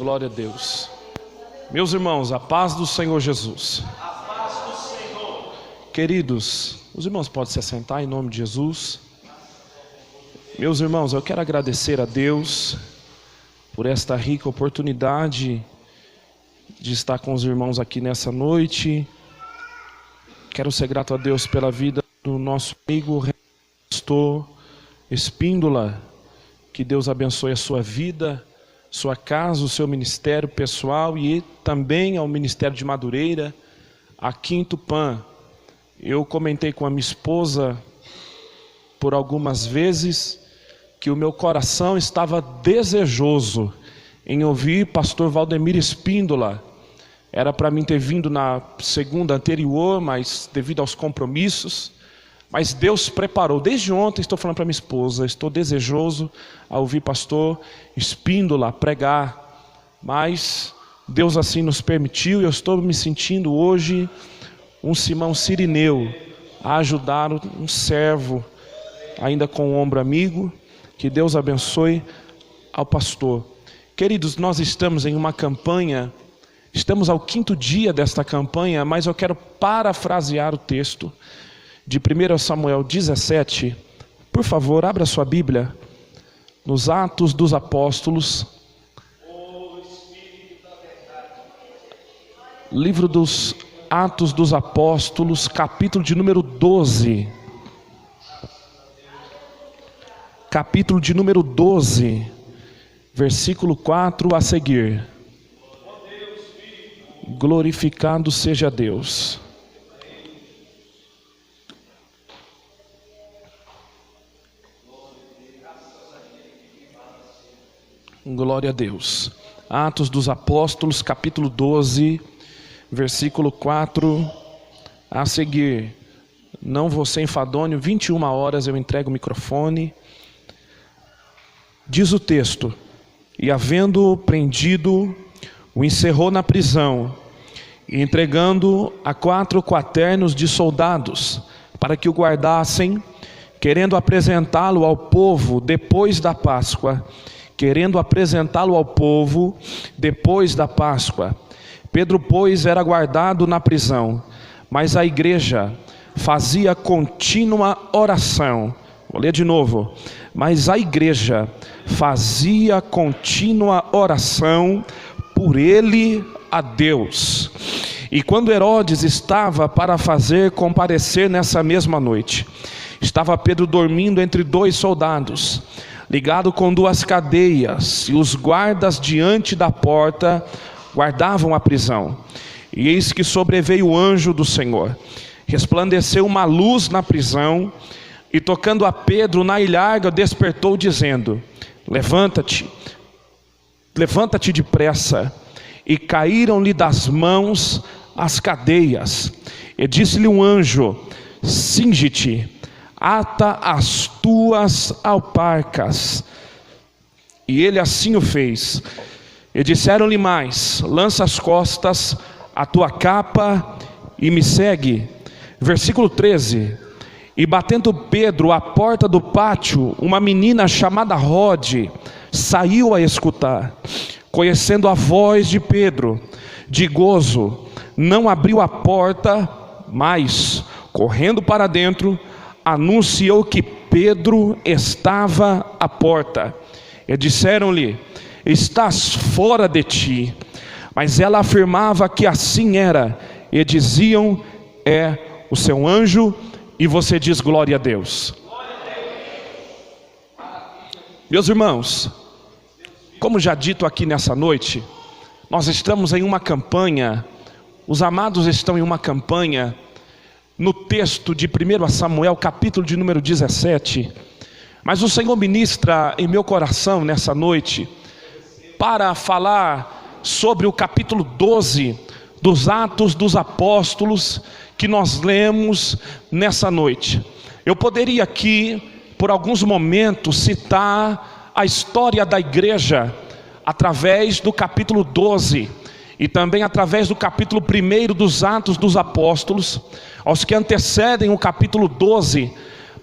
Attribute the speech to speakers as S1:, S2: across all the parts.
S1: Glória a Deus. Meus irmãos, a paz do Senhor Jesus.
S2: A paz do Senhor.
S1: Queridos, os irmãos podem se assentar em nome de Jesus. Meus irmãos, eu quero agradecer a Deus por esta rica oportunidade de estar com os irmãos aqui nessa noite. Quero ser grato a Deus pela vida do nosso amigo pastor Espíndola. Que Deus abençoe a sua vida, sua casa, o seu ministério pessoal e também ao Ministério de Madureira, aqui em Tupã. Eu comentei com a minha esposa por algumas vezes que o meu coração estava desejoso em ouvir pastor Valdemir Espíndola. Era para mim ter vindo na segunda anterior, mas devido aos compromissos. Mas Deus preparou. Desde ontem estou falando para minha esposa, estou desejoso a ouvir pastor Espíndola pregar. Mas Deus assim nos permitiu e eu estou me sentindo hoje um Simão Sirineu a ajudar um servo, ainda com o ombro amigo. Que Deus abençoe ao pastor. Queridos, nós estamos em uma campanha, estamos ao 5º dia desta campanha, mas eu quero parafrasear o texto de 1 Samuel 17, por favor, abra sua Bíblia, nos Atos dos Apóstolos, livro dos Atos dos Apóstolos, capítulo de número 12, capítulo de número 12, versículo 4 a seguir. Glorificado seja Deus. Glória a Deus. Atos dos Apóstolos, capítulo 12, versículo 4 a seguir. Não vou ser enfadonho, 21 horas eu entrego o microfone. Diz o texto: e havendo prendido, o encerrou na prisão, e entregando a 4 quaternos de soldados, para que o guardassem, querendo apresentá-lo ao povo depois da Páscoa. Pedro, pois, era guardado na prisão, mas a igreja fazia contínua oração. Vou ler de novo. Mas a igreja fazia contínua oração por ele a Deus. E quando Herodes estava para fazer comparecer nessa mesma noite, estava Pedro dormindo entre 2 soldados, ligado com 2 cadeias, e os guardas diante da porta guardavam a prisão. E eis que sobreveio o anjo do Senhor, resplandeceu uma luz na prisão, e tocando a Pedro na ilharga, despertou dizendo: levanta-te depressa. E caíram-lhe das mãos as cadeias. E disse-lhe um anjo: cinge-te, ata as tuas alparcas. E ele assim o fez. E disseram-lhe mais: lança as costas a tua capa e me segue. Versículo 13. E batendo Pedro à porta do pátio, uma menina chamada Rode saiu a escutar. Conhecendo a voz de Pedro, de gozo, não abriu a porta, mas, correndo para dentro, anunciou que Pedro estava à porta. E disseram-lhe: estás fora de ti. Mas ela afirmava que assim era. E diziam: é o seu anjo. E você diz: glória a Deus. Meus irmãos, como já dito aqui nessa noite, nós estamos em uma campanha, os amados estão em uma campanha, no texto de 1 Samuel, capítulo de número 17, mas o Senhor ministra em meu coração nessa noite, para falar sobre o capítulo 12, dos Atos dos Apóstolos, que nós lemos nessa noite. Eu poderia aqui, por alguns momentos, citar a história da igreja, através do capítulo 12, e também através do capítulo 1 dos Atos dos Apóstolos, aos que antecedem o capítulo 12,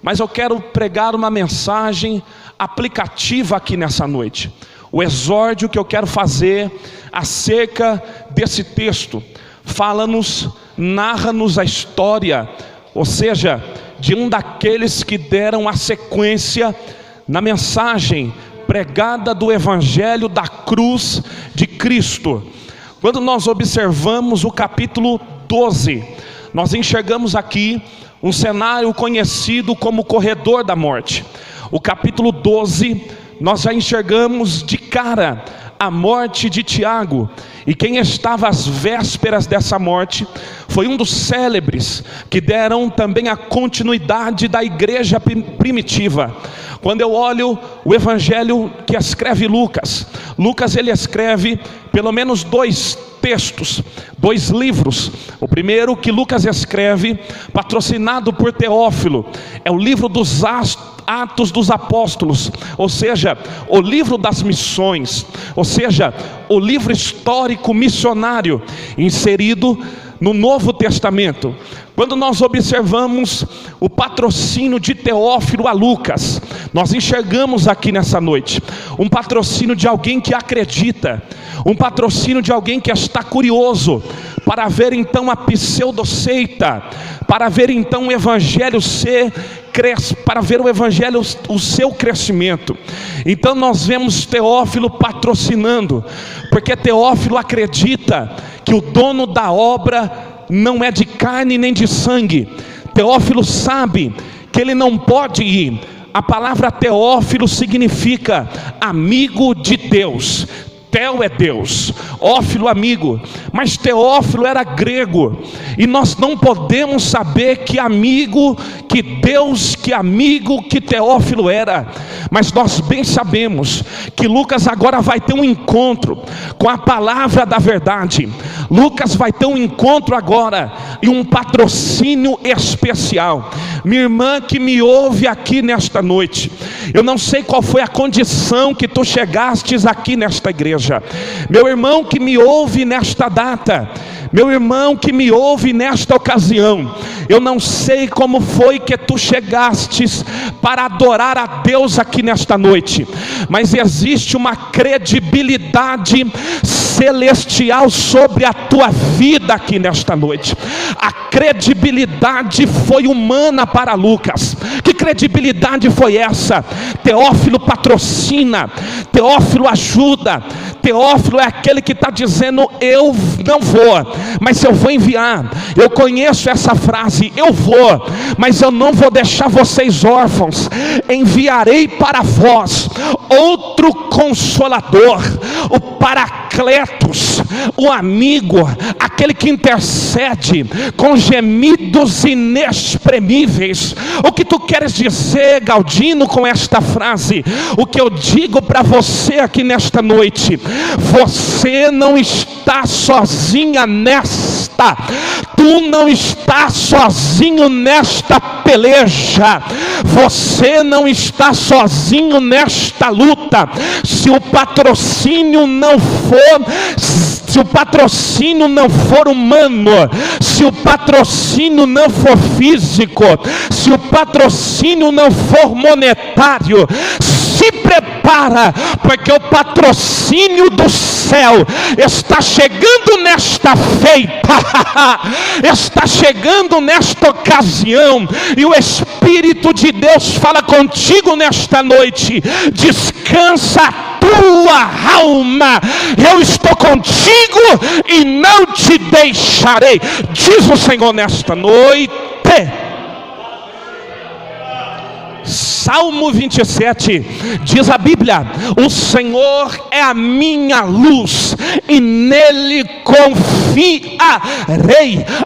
S1: mas eu quero pregar uma mensagem aplicativa aqui nessa noite. O exórdio que eu quero fazer acerca desse texto fala-nos, narra-nos a história, ou seja, de um daqueles que deram a sequência na mensagem pregada do Evangelho da cruz de Cristo. Quando nós observamos o capítulo 12, nós enxergamos aqui um cenário conhecido como corredor da morte. O capítulo 12, nós já enxergamos de cara a morte de Tiago, e quem estava às vésperas dessa morte foi um dos célebres que deram também a continuidade da igreja primitiva. Quando eu olho o evangelho que escreve Lucas, ele escreve pelo menos 2 textos, 2 livros. O primeiro que Lucas escreve, patrocinado por Teófilo, é o livro dos Atos dos Apóstolos, ou seja, o livro das missões, ou seja, o livro histórico missionário inserido no Novo Testamento. Quando nós observamos o patrocínio de Teófilo a Lucas, nós enxergamos aqui nessa noite um patrocínio de alguém que acredita, um patrocínio de alguém que está curioso para ver então a pseudoseita, para ver então o evangelho para ver o evangelho, o seu crescimento. Então nós vemos Teófilo patrocinando, porque Teófilo acredita que o dono da obra não é de carne nem de sangue. Teófilo sabe que ele não pode ir. A palavra Teófilo significa amigo de Deus. Teo é Deus, ófilo amigo, mas Teófilo era grego, e nós não podemos saber que amigo que Deus, que amigo que Teófilo era, mas nós bem sabemos que Lucas agora vai ter um encontro com a palavra da verdade. Lucas vai ter um encontro agora e um patrocínio especial. Minha irmã que me ouve aqui nesta noite, eu não sei qual foi a condição que tu chegastes aqui nesta igreja. Meu irmão que me ouve nesta data, meu irmão que me ouve nesta ocasião, eu não sei como foi que tu chegastes para adorar a Deus aqui nesta noite, mas existe uma credibilidade celestial sobre a tua vida aqui nesta noite. A credibilidade foi humana para Lucas. Que credibilidade foi essa? Teófilo patrocina, Teófilo ajuda, Teófilo é aquele que está dizendo: eu não vou, mas eu vou enviar. Eu conheço essa frase: eu vou, mas eu não vou deixar vocês órfãos. Enviarei para vós outro Consolador, o Paracletos, o amigo, aquele que intercede com gemidos inexprimíveis. O que tu queres dizer, Galdino, com esta frase? O que eu digo para você aqui nesta noite: você não está sozinha nesta, tu não está sozinho nesta peleja, você não está sozinho nesta luta. Se o patrocínio não for humano, se o patrocínio não for físico, se o patrocínio não for monetário, se prepara, porque o patrocínio do céu está chegando nesta feita, está chegando nesta ocasião, e o Espírito de Deus fala contigo nesta noite: descansa a tua alma, eu estou contigo e não te deixarei, diz o Senhor nesta noite. Salmo 27, diz a Bíblia: o Senhor é a minha luz e nele confiarei.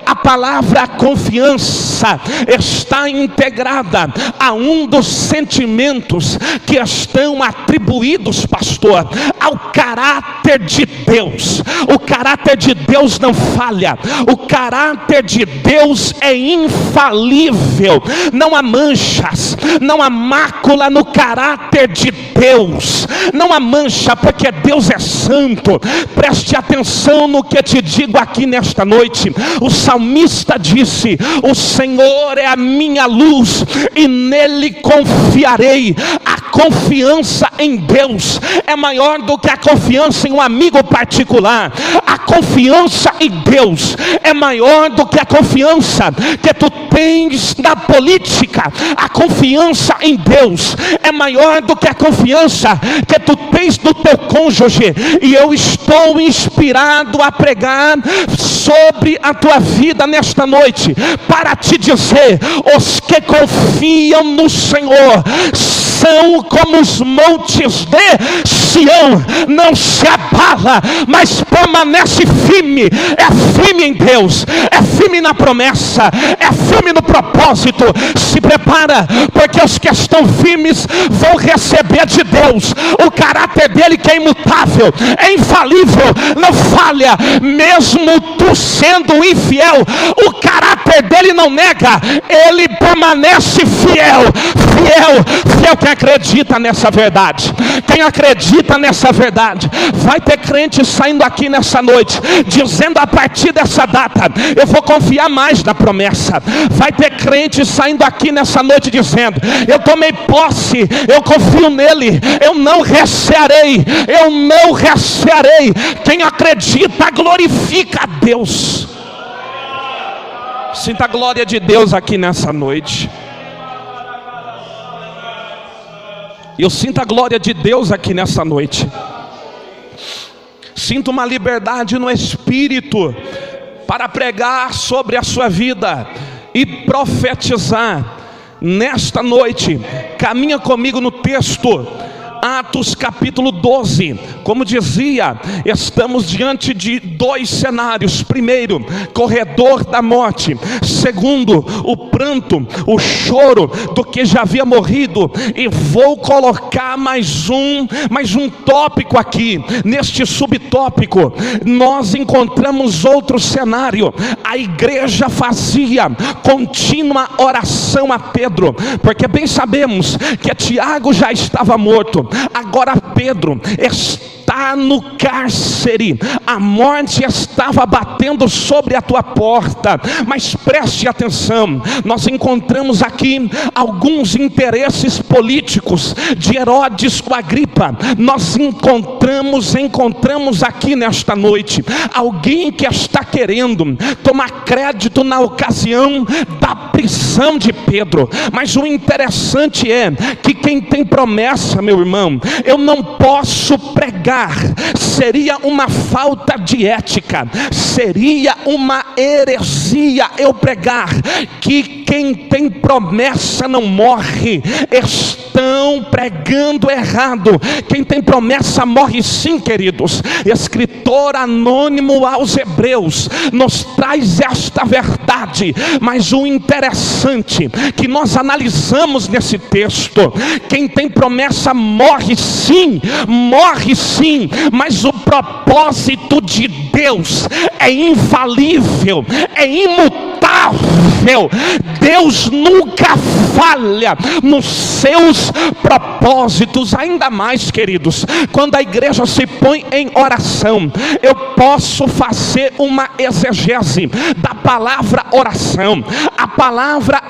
S1: A palavra confiança está integrada a um dos sentimentos que estão atribuídos, pastor, ao caráter de Deus. O caráter de Deus não falha, o caráter de Deus é infalível. Não há manchas, não há mácula no caráter de Deus, não há mancha, porque Deus é santo. Preste atenção no que te digo aqui nesta noite. O salmista salmista disse: o Senhor é a minha luz e nele confiarei. A confiança em Deus é maior do que a confiança em um amigo particular. A confiança em Deus é maior do que a confiança que tu tens na política. A confiança em Deus é maior do que a confiança que tu tens no teu cônjuge. E eu estou inspirado a pregar sobre a tua vida nesta noite, para te dizer: os que confiam no Senhor são como os montes de Sião, não se abala, mas permanece firme. É firme em Deus, é firme na promessa, é firme no propósito. Se prepara, porque os que estão firmes vão receber de Deus o caráter dele, que é imutável, é infalível, não falha. Mesmo tu sendo infiel, o caráter dele não nega, ele permanece fiel. Quem acredita nessa verdade, quem acredita nessa verdade, vai ter crente saindo aqui nessa noite, dizendo: a partir dessa data eu vou confiar mais na promessa. Vai ter crente saindo aqui nessa noite dizendo: eu tomei posse, eu confio nele, eu não recearei. Quem acredita, glorifica a Deus. Sinta a glória de Deus aqui nessa noite. Eu sinto a glória de Deus aqui nessa noite. Sinto uma liberdade no Espírito para pregar sobre a sua vida e profetizar nesta noite. Caminha comigo no texto, Atos capítulo 12. Como dizia, estamos diante de dois cenários. Primeiro, corredor da morte. Segundo, o pranto, o choro do que já havia morrido. E vou colocar mais um tópico aqui. Neste subtópico, nós encontramos outro cenário. A igreja fazia contínua oração a Pedro, porque bem sabemos que Tiago já estava morto. Agora Pedro está no cárcere, a morte estava batendo sobre a tua porta. Mas preste atenção, nós encontramos aqui alguns interesses políticos de Herodes com Agripa. Nós encontramos aqui nesta noite alguém que está querendo tomar crédito na ocasião da prisão de Pedro. Mas o interessante é que quem tem promessa, meu irmão, eu não posso pregar. Seria uma falta de ética, seria uma heresia eu pregar que quem tem promessa não morre. Estão pregando errado. Quem tem promessa morre sim, queridos. Escritor anônimo aos Hebreus nos traz esta verdade. Mas o interessante que nós analisamos nesse texto: quem tem promessa morre sim, mas o propósito de Deus é infalível, é imutável. Deus nunca falha nos seus propósitos. Ainda mais, queridos, quando a igreja se põe em oração, eu posso fazer uma exegese da palavra oração. A palavra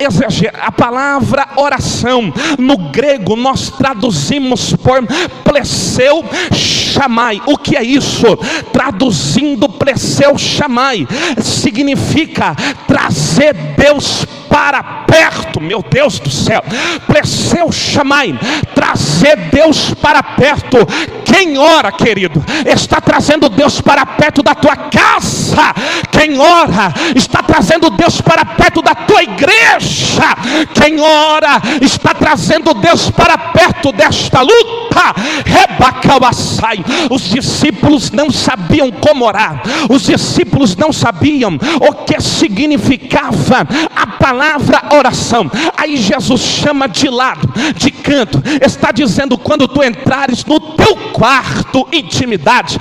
S1: oração no grego nós traduzimos por pleseu chamai. O que é isso? Traduzindo, pleseu chamai significa trazer Deus para perto. Meu Deus do céu, pleseu chamai, trazer Deus para perto. Quem ora, querido, está trazendo Deus para perto da tua casa. Quem ora está trazendo Deus para perto da tua igreja. Quem ora está trazendo Deus para perto desta luta. Rebacabassai. Os discípulos não sabiam como orar. Os discípulos não sabiam o que significava a palavra oração. Aí Jesus chama de lado, de canto, está dizendo: quando tu entrares no teu quarto, intimidade,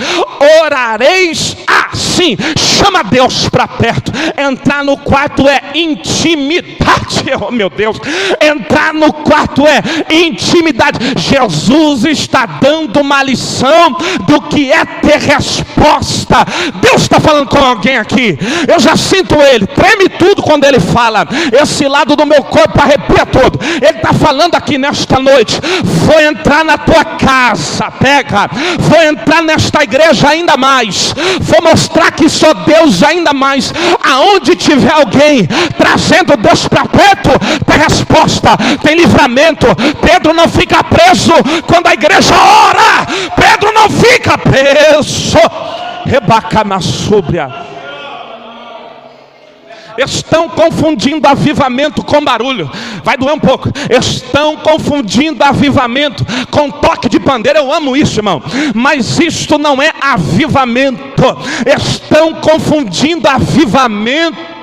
S1: orareis assim. Chama Deus para perto. Entrar no quarto é intimidade. Oh meu Deus, entrar no quarto é intimidade. Jesus está dando uma lição do que é ter resposta. Deus está falando com alguém aqui. Eu já sinto ele, treme tudo quando ele fala. Esse lado do meu corpo arrepia todo. Ele está falando aqui nesta noite: vou entrar na tua casa, pega, vou entrar nesta igreja ainda mais, vou mostrar que sou Deus ainda mais. Aonde tiver alguém trazendo Deus para perto, tem resposta, tem livramento. Pedro não fica preso quando a igreja ora. Pedro não fica preso. Rebaca na súbria. Estão confundindo avivamento com barulho. Vai doer um pouco. Estão confundindo avivamento com toque de pandeiro. Eu amo isso, irmão, mas isto não é avivamento. Estão confundindo avivamento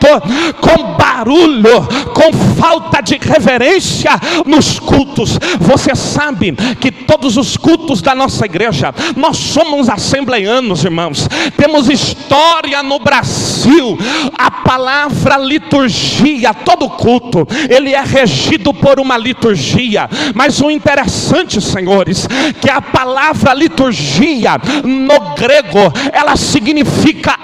S1: com barulho, com falta de reverência nos cultos. Você sabe que todos os cultos da nossa igreja, nós somos assembleianos, irmãos, temos história no Brasil. A palavra liturgia, todo culto, ele é regido por uma liturgia. Mas o interessante, senhores, que a palavra liturgia no grego, ela significa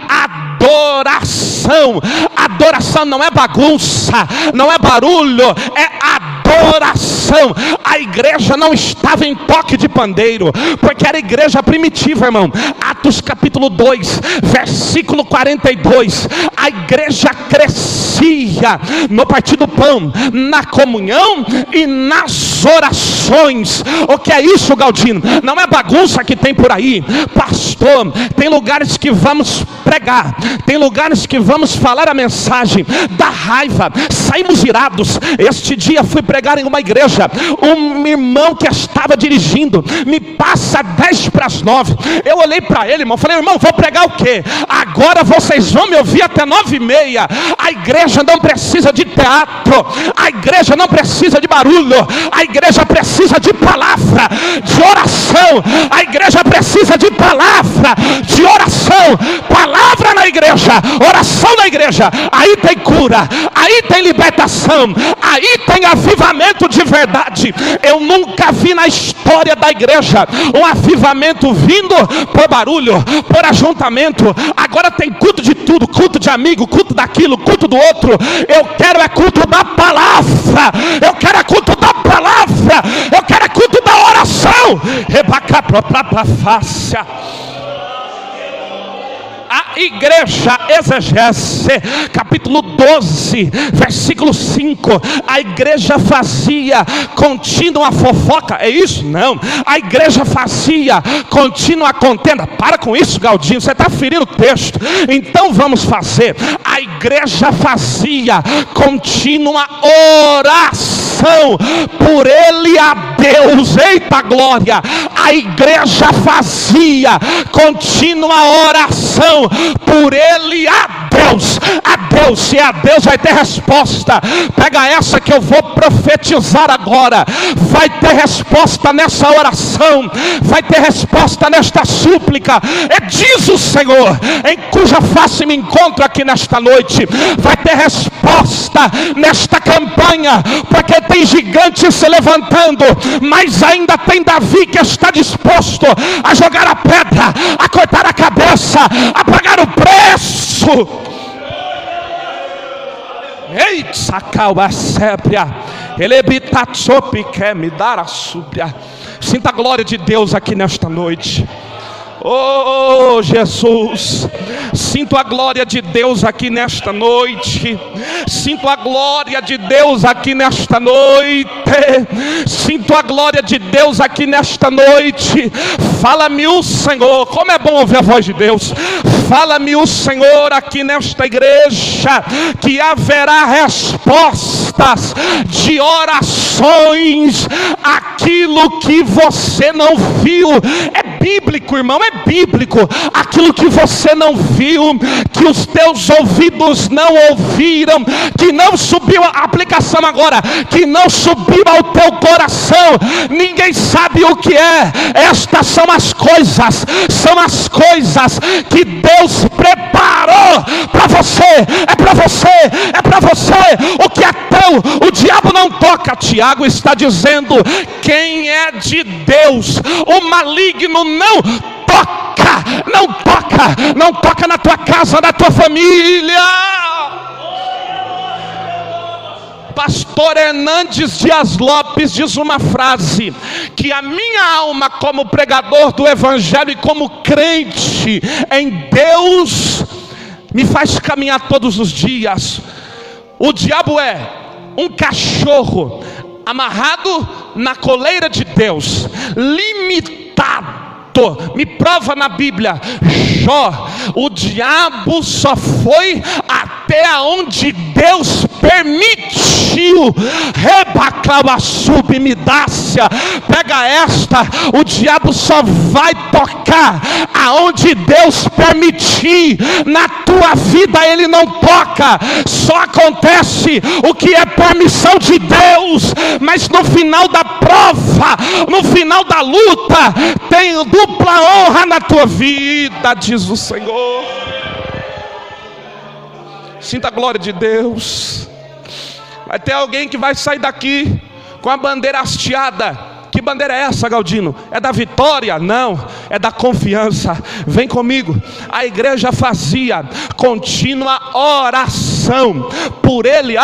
S1: adoração. Adoração não é bagunça, não é barulho, é adoração. A igreja não estava em toque de pandeiro, porque era igreja primitiva, irmão. Atos capítulo 2, versículo 42. A igreja crescia no partir do pão, na comunhão e nas orações. O que é isso, Galdino? Não é bagunça que tem por aí, pastor. Tem lugares que vamos pregar, tem lugares que vamos falar a mensagem da raiva, saímos irados. Este dia fui pregar em uma igreja, um irmão que estava dirigindo me passa 8:50. Eu olhei para ele, irmão, falei: irmão, vou pregar o quê? Agora vocês vão me ouvir até 9:30. A igreja não precisa de teatro, a igreja não precisa de barulho, a igreja precisa de palavra, de oração. A igreja precisa de palavra, de oração. Palavra na igreja, oração na igreja. Aí tem cura, aí tem libertação, aí tem avivamento de verdade. Eu nunca vi na história da igreja um avivamento vindo por barulho, por ajuntamento. Agora tem culto de tudo, culto de amigo, culto daquilo, culto do outro. Eu quero é culto da palavra, eu quero é culto da palavra, eu quero é culto da oração. Rebaca pra face. A igreja exegese, capítulo 12, versículo 5. A igreja fazia contínua fofoca. É isso? Não. A igreja fazia contínua contenda. Para com isso, Galdinho, você está ferindo o texto. Então vamos fazer. A igreja fazia contínua oração por ele a Deus. Eita glória. A igreja fazia contínua oração por ele a Deus. A Deus, se é a Deus, vai ter resposta. Pega essa que eu vou profetizar agora. Vai ter resposta nessa oração, vai ter resposta nesta súplica. Diz o Senhor, em cuja face me encontro aqui nesta noite. Vai ter resposta nesta campanha, porque tem gigantes se levantando, mas ainda tem Davi que está disposto a jogar a pedra, a cortar a cabeça, a pagar o preço. Ei, sacalba sépria, ele bitatsopi quer me dar a súbria. Sinta a glória de Deus aqui nesta noite. Oh Jesus, sinto a glória de Deus aqui nesta noite. Sinto a glória de Deus aqui nesta noite. Sinto a glória de Deus aqui nesta noite. Fala-me o Senhor. Como é bom ouvir a voz de Deus. Fala-me o Senhor aqui nesta igreja, que haverá resposta. respostas de orações, aquilo que você não viu. É bíblico, irmão, é bíblico. Aquilo que você não viu, que os teus ouvidos não ouviram, que não subiu, a aplicação agora, que não subiu ao teu coração, ninguém sabe o que é. Estas são as coisas que Deus preparou para você. É para você, é para você. O que é teu, o diabo não toca. Tiago está dizendo: quem é de Deus, o maligno não toca, não toca na tua casa, na tua família. Pastor Hernandes Dias Lopes diz uma frase que a minha alma, como pregador do evangelho e como crente em Deus, me faz caminhar todos os dias. O diabo é um cachorro amarrado na coleira de Deus, limitado. Me prova na Bíblia, Jó, o diabo só foi até onde Deus permitiu. Rebaclabasubmidácia, pega esta, o diabo só vai tocar aonde Deus permitir. Na tua vida ele não toca, só acontece o que é permissão de Deus. Mas no final da prova, no final da luta, tem dupla honra na tua vida, diz o Senhor. Sinta a glória de Deus. Vai ter alguém que vai sair daqui com a bandeira hasteada. Que bandeira é essa, Galdino? É da vitória? Não, é da confiança. Vem comigo. A igreja fazia contínua oração por ele,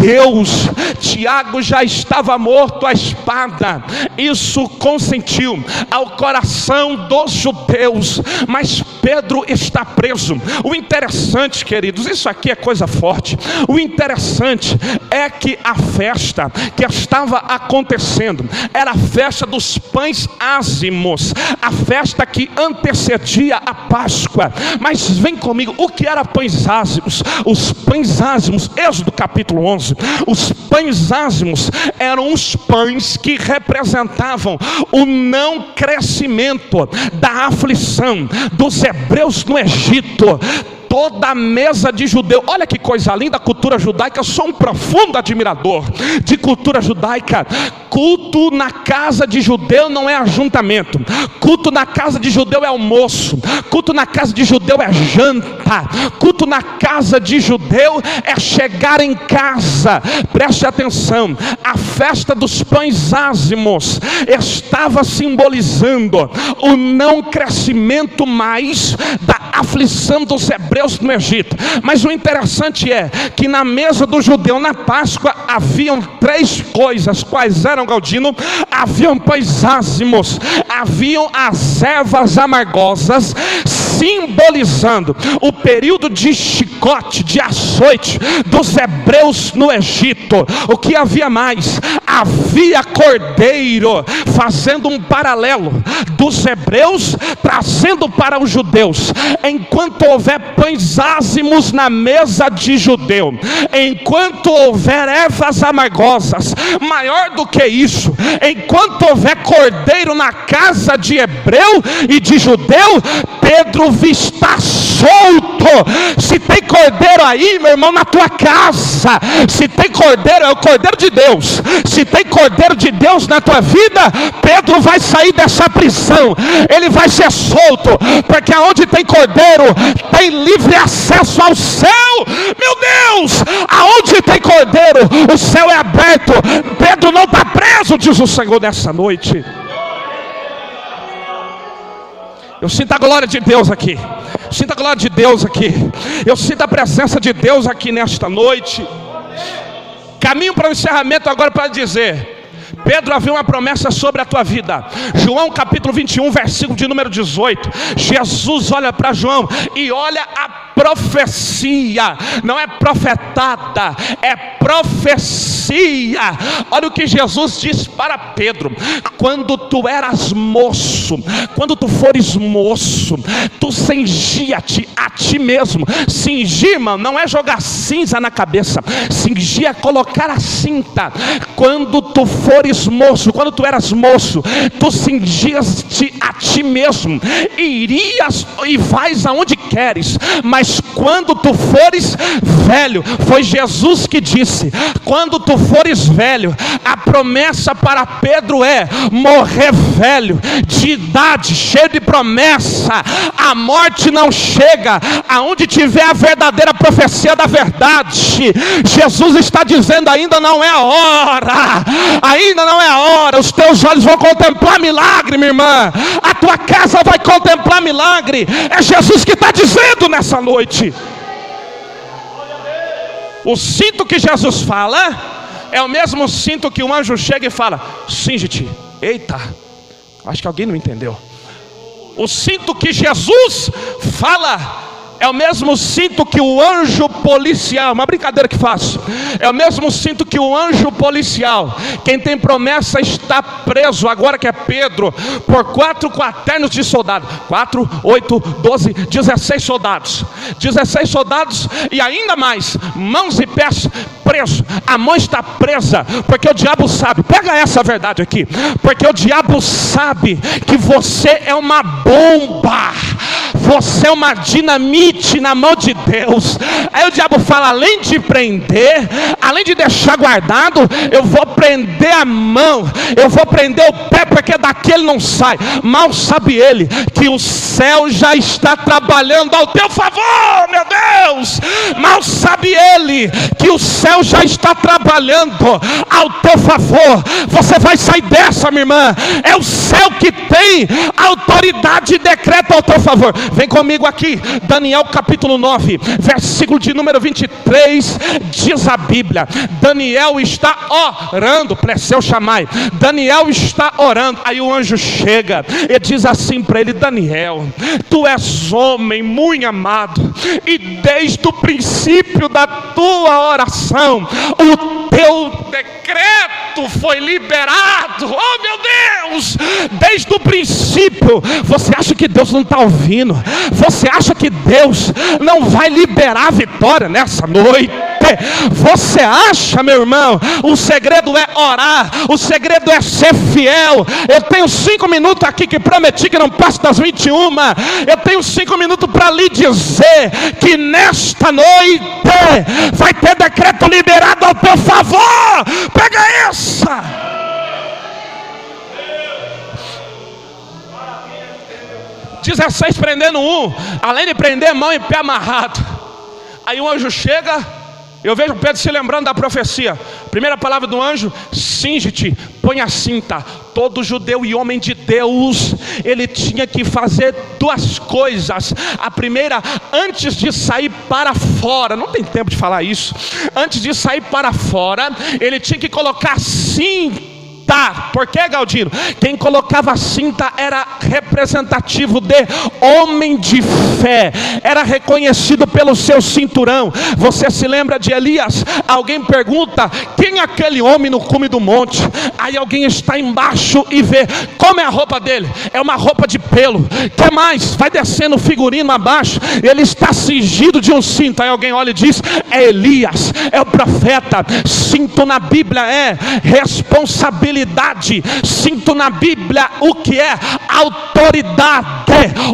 S1: Deus. Tiago já estava morto à espada. Isso consentiu ao coração dos judeus, mas Pedro está preso. O interessante, queridos, isso aqui é coisa forte. O interessante é que a festa que estava acontecendo era a festa dos pães ázimos, a festa que antecedia a Páscoa. Mas vem comigo, o que era pães ázimos? Os pães ázimos, Êxodo capítulo 11. Os pães ázimos eram os pães que representavam o não crescimento da aflição dos hebreus no Egito. Toda a mesa de judeu, olha que coisa linda a cultura judaica. Eu sou um profundo admirador de cultura judaica. Culto na casa de judeu não é ajuntamento. Culto na casa de judeu é almoço. Culto na casa de judeu é janta. Culto na casa de judeu é chegar em casa. Preste atenção, a festa dos pães ázimos estava simbolizando o não crescimento mais da aflição dos hebreus no Egito. Mas o interessante é que na mesa do judeu na Páscoa haviam três coisas. Quais eram, Galdino? Haviam pães ázimos, haviam as ervas amargosas, simbolizando o período de chicote, de açoite dos hebreus no Egito. O que havia mais? Havia cordeiro, fazendo um paralelo dos hebreus trazendo para os judeus. Enquanto houver pães ázimos na mesa de judeu, enquanto houver ervas amargosas, maior do que isso, enquanto houver cordeiro na casa de hebreu e de judeu, Pedro está solto. Se tem cordeiro aí, meu irmão, na tua casa, se tem cordeiro, é o cordeiro de Deus. Se tem cordeiro de Deus na tua vida, Pedro vai sair dessa prisão, ele vai ser solto, porque aonde tem cordeiro, tem livre acesso ao céu. Meu Deus, aonde tem cordeiro, o céu é aberto. Pedro não está preso, diz o Senhor nessa noite. Eu sinto a glória de Deus aqui. Sinta a glória de Deus aqui. Eu sinto a presença de Deus aqui nesta noite. Caminho para o encerramento agora para dizer: Pedro, havia uma promessa sobre a tua vida. João capítulo 21, versículo de número 18. Jesus olha para João e olha a profecia, não é profetada, é profecia. Olha o que Jesus disse para Pedro: quando tu eras moço, quando tu fores moço, tu cingia-te a ti mesmo. Cingir, irmão, não é jogar cinza na cabeça. Cingir é colocar a cinta. Quando tu fores moço, quando tu eras moço, tu cingias-te a ti mesmo, irias e vais aonde queres. Mas quando tu fores velho, foi Jesus que disse: quando tu fores velho, a promessa para Pedro é morrer velho, de idade, cheio de promessa. A morte não chega aonde tiver a verdadeira profecia da verdade. Jesus está dizendo: ainda não é a hora, ainda não é a hora. Os teus olhos vão contemplar milagre, minha irmã. A tua casa vai contemplar milagre. É Jesus que está dizendo nessa noite. O cinto que Jesus fala é o mesmo cinto que um anjo chega e fala: cinge-te. Eita, acho que alguém não entendeu. O cinto que Jesus fala é o mesmo cinto que o anjo policial, uma brincadeira que faço, é o mesmo cinto que o anjo policial. Quem tem promessa está preso, agora que é Pedro, por 4 quaternos de soldado. 4, 8, 12, 16 soldados. 16 soldados e ainda mais, mãos e pés presos. A mão está presa, porque o diabo sabe, pega essa verdade aqui, porque o diabo sabe que você é uma bomba, você é uma dinamite na mão de Deus. Aí o diabo fala: além de prender, além de deixar guardado, eu vou prender a mão, eu vou prender o pé, porque daqui ele não sai. Mal sabe ele que o céu já está trabalhando ao teu favor, meu Deus. Mal sabe ele que o céu já está trabalhando ao teu favor. Você vai sair dessa, minha irmã. É o céu que tem autoridade e decreta ao teu favor. Vem comigo aqui, Daniel capítulo 9, versículo de número 23, diz a Bíblia: Daniel está orando, Plesseu chamai. Daniel está orando, aí o anjo chega e diz assim para ele: Daniel, tu és homem muito amado, e desde o princípio da tua oração, o teu decreto foi liberado. Oh meu Deus, desde o princípio. Você acha que Deus não está ouvindo? Você acha que Deus não vai liberar a vitória nessa noite? Você acha, meu irmão? O segredo é orar, o segredo é ser fiel. Eu tenho 5 minutos aqui que prometi que não passo das 21. Eu tenho 5 minutos para lhe dizer que nesta noite vai ter decreto liberado ao teu favor. Pega essa. "16 prendendo um, além de prender mão e pé amarrado." Aí o anjo chega, eu vejo Pedro se lembrando da profecia. Primeira palavra do anjo: cinge-te, põe a cinta. Todo judeu e homem de Deus, ele tinha que fazer 2 coisas. A primeira, antes de sair para fora, não tem tempo de falar isso. Antes de sair para fora, ele tinha que colocar cinta. Por que, Galdino? Quem colocava a cinta era representativo de homem de fé, era reconhecido pelo seu cinturão. Você se lembra de Elias? Alguém pergunta: quem é aquele homem no cume do monte? Aí alguém está embaixo e vê como é a roupa dele. É uma roupa de pelo. Que mais? Vai descendo o figurino abaixo, ele está cingido de um cinto. Aí alguém olha e diz: é Elias, é o profeta. Cinto na Bíblia é responsabilidade. Cinto na Bíblia o que é? Autoridade.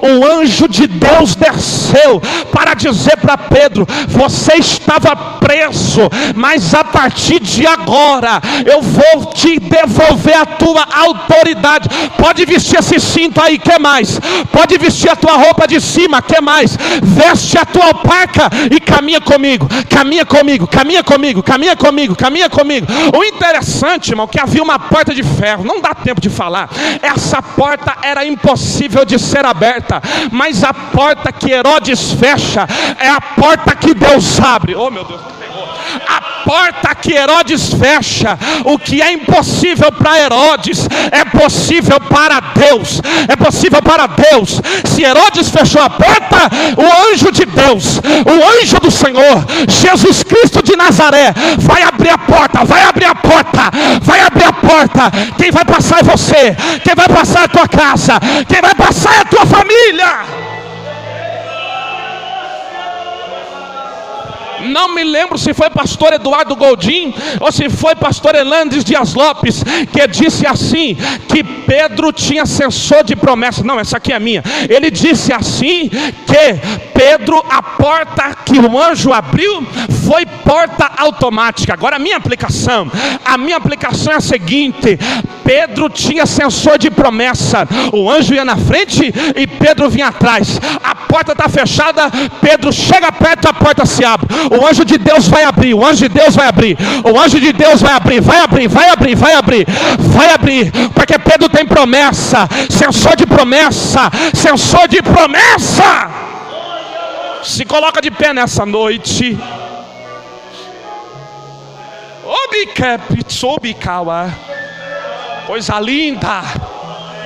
S1: O anjo de Deus desceu para dizer para Pedro: você estava preso, mas a partir de agora eu vou te devolver a tua autoridade. Pode vestir esse cinto aí, que mais? Pode vestir a tua roupa de cima, que mais? Veste a tua alparca e caminha comigo, caminha comigo, caminha comigo, caminha comigo, caminha comigo. O interessante, irmão, que havia uma porta de ferro, não dá tempo de falar. Essa porta era impossível de ser aberta, mas a porta que Herodes fecha é a porta que Deus abre. Oh meu Deus, pegou. A porta que Herodes fecha, o que é impossível para Herodes, é possível para Deus. É possível para Deus. Se Herodes fechou a porta, o anjo de Deus, o anjo do Senhor, Jesus Cristo de Nazaré, vai abrir a porta, vai abrir a porta, vai abrir a porta. Quem vai passar é você, quem vai passar é a tua casa, quem vai passar é a tua família. Não me lembro se foi pastor Eduardo Goldim ou se foi pastor Hernandes Dias Lopes que disse assim, que Pedro tinha sensor de promessa. Não, essa aqui é minha. Ele disse assim, que Pedro, a porta que o anjo abriu foi porta automática. Agora a minha aplicação é a seguinte: Pedro tinha sensor de promessa. O anjo ia na frente e Pedro vinha atrás. A porta está fechada, Pedro chega perto, a porta se abre. O anjo de Deus vai abrir, o anjo de Deus vai abrir, o anjo de Deus vai abrir, vai abrir, vai abrir, vai abrir, vai abrir, porque Pedro tem promessa, sensor de promessa, sensor de promessa. Se coloca de pé nessa noite.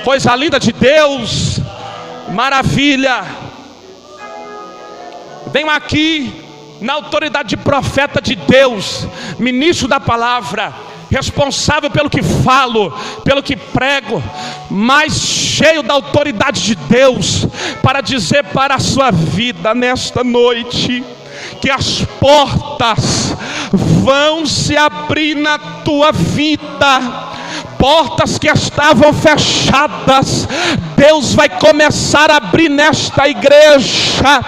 S1: Coisa linda de Deus, maravilha. Venho aqui na autoridade de profeta de Deus, ministro da palavra, responsável pelo que falo, pelo que prego, mas cheio da autoridade de Deus, para dizer para a sua vida nesta noite, que as portas vão se abrir na tua vida. Portas que estavam fechadas, Deus vai começar a abrir nesta igreja.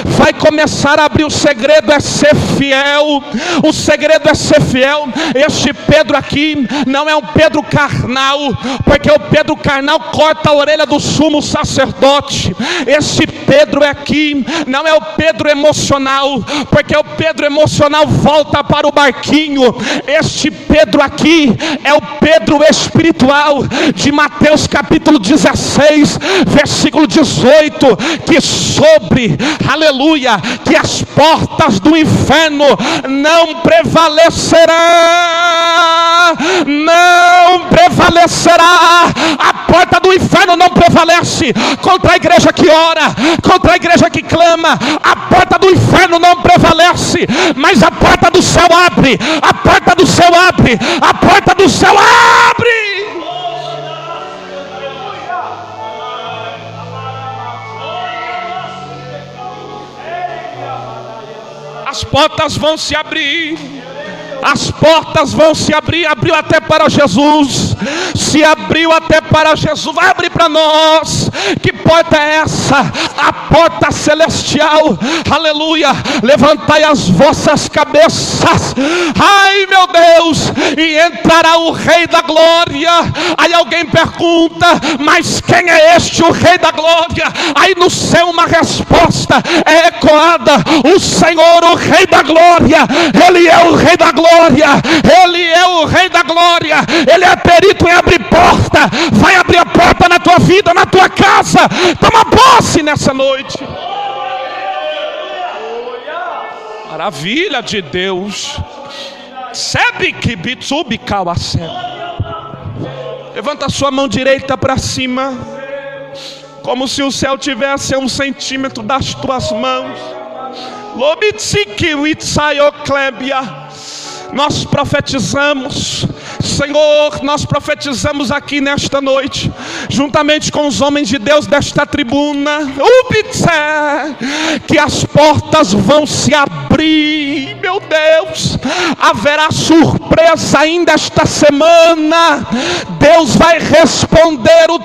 S1: Vai começar a abrir. O segredo é ser fiel. O segredo é ser fiel. Este Pedro aqui não é um Pedro carnal, porque o Pedro carnal corta a orelha do sumo sacerdote. Este Pedro aqui não é o Pedro emocional, porque o Pedro emocional volta para o barquinho. Este Pedro aqui é o Pedro espiritual de Mateus capítulo 16 versículo 18, que sobre, aleluia, que as portas do inferno não prevalecerá, não prevalecerá. A porta do inferno não prevalece contra a igreja que ora, contra a igreja que clama. A porta do inferno não prevalece, mas a porta do céu abre, a porta do céu abre, a porta do céu abre. As portas vão se abrir. As portas vão se abrir. Abriu até para Jesus. Se abriu até para Jesus. Vai abrir para nós. Que porta é essa? A porta celestial. Aleluia. Levantai as vossas cabeças. Ai meu Deus. E entrará o Rei da Glória. Aí alguém pergunta: mas quem é este, o Rei da Glória? Aí no céu uma resposta é ecoada: o Senhor, o Rei da Glória. Ele é o Rei da Glória. Ele é o Rei da Glória. Ele é perito em abrir porta. Vai abrir a porta na tua vida, na tua casa. Toma posse nessa noite. Maravilha de Deus. Sebe que bitsubi kawase. Levanta a sua mão direita para cima, como se o céu tivesse a 1 centímetro das tuas mãos. Lobitsiki witsayoklebia. Nós profetizamos, Senhor, nós profetizamos aqui nesta noite, juntamente com os homens de Deus desta tribuna, que as portas vão se abrir, meu Deus. Haverá surpresa ainda esta semana. Deus vai responder o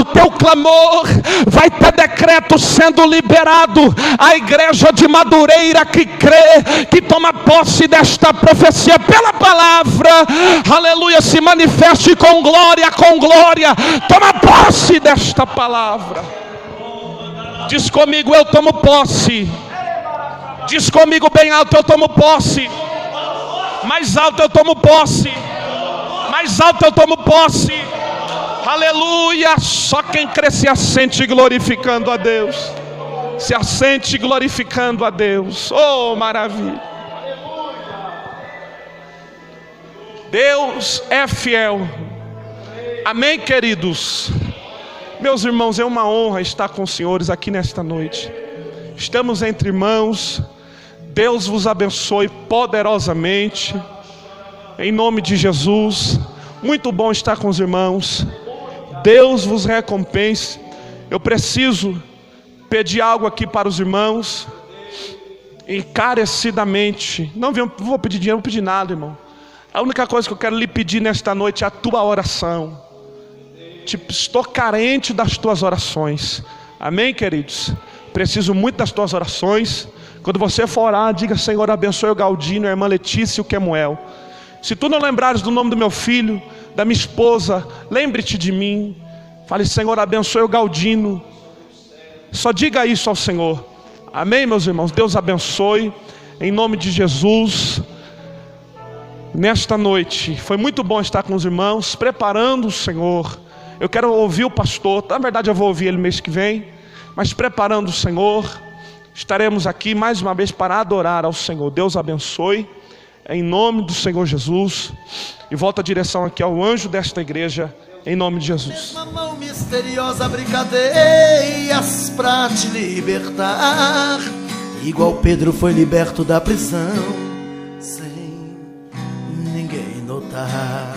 S1: teu clamor. Vai ter decreto sendo liberado. A igreja de Madureira que crê, que toma posse desta profecia pela palavra, aleluia, se manifeste com glória, com glória. Toma posse desta palavra. Diz comigo: eu tomo posse. Diz comigo bem alto: eu tomo posse. Mais alto: eu tomo posse. Mais alto: eu tomo posse. Aleluia. Só quem crê se assente glorificando a Deus. Se assente glorificando a Deus. Oh, maravilha. Deus é fiel. Amém, queridos? Meus irmãos, é uma honra estar com os senhores aqui nesta noite. Estamos entre irmãos. Deus vos abençoe poderosamente, em nome de Jesus. Muito bom estar com os irmãos. Deus vos recompense. Eu preciso pedir algo aqui para os irmãos, encarecidamente. Não vou pedir dinheiro, não vou pedir nada, irmão. A única coisa que eu quero lhe pedir nesta noite é a tua oração. Estou carente das tuas orações. Amém, queridos? Preciso muito das tuas orações. Quando você for orar, diga: Senhor, abençoe o Galdino, a irmã Letícia e o Quemuel. Se tu não lembrares do nome do meu filho, da minha esposa, lembre-te de mim. Fale: Senhor, abençoe o Galdino. Só diga isso ao Senhor. Amém, meus irmãos? Deus abençoe, em nome de Jesus. Nesta noite, foi muito bom estar com os irmãos, preparando o Senhor. Eu quero ouvir o pastor, na verdade eu vou ouvir ele mês que vem, mas preparando o Senhor. Estaremos aqui mais uma vez para adorar ao Senhor. Deus abençoe, em nome do Senhor Jesus. E volta a direção aqui ao anjo desta igreja, em nome de Jesus.
S3: Mesma mão misteriosa abre cadeias pra te libertar, igual Pedro foi liberto da prisão sem ninguém notar.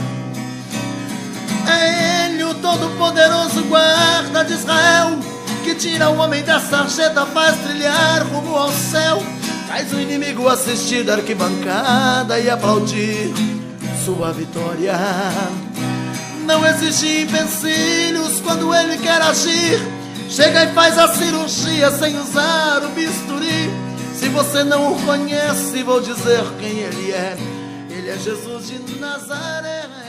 S3: É Ele o todo-poderoso guarda de Israel, que tira o homem da sarjeta, faz trilhar rumo ao céu, faz o inimigo assistir da arquibancada e aplaudir sua vitória. Não existe empecilhos quando Ele quer agir. Chega e faz a cirurgia sem usar o bisturi. Se você não o conhece, vou dizer quem Ele é. Ele é Jesus de Nazaré.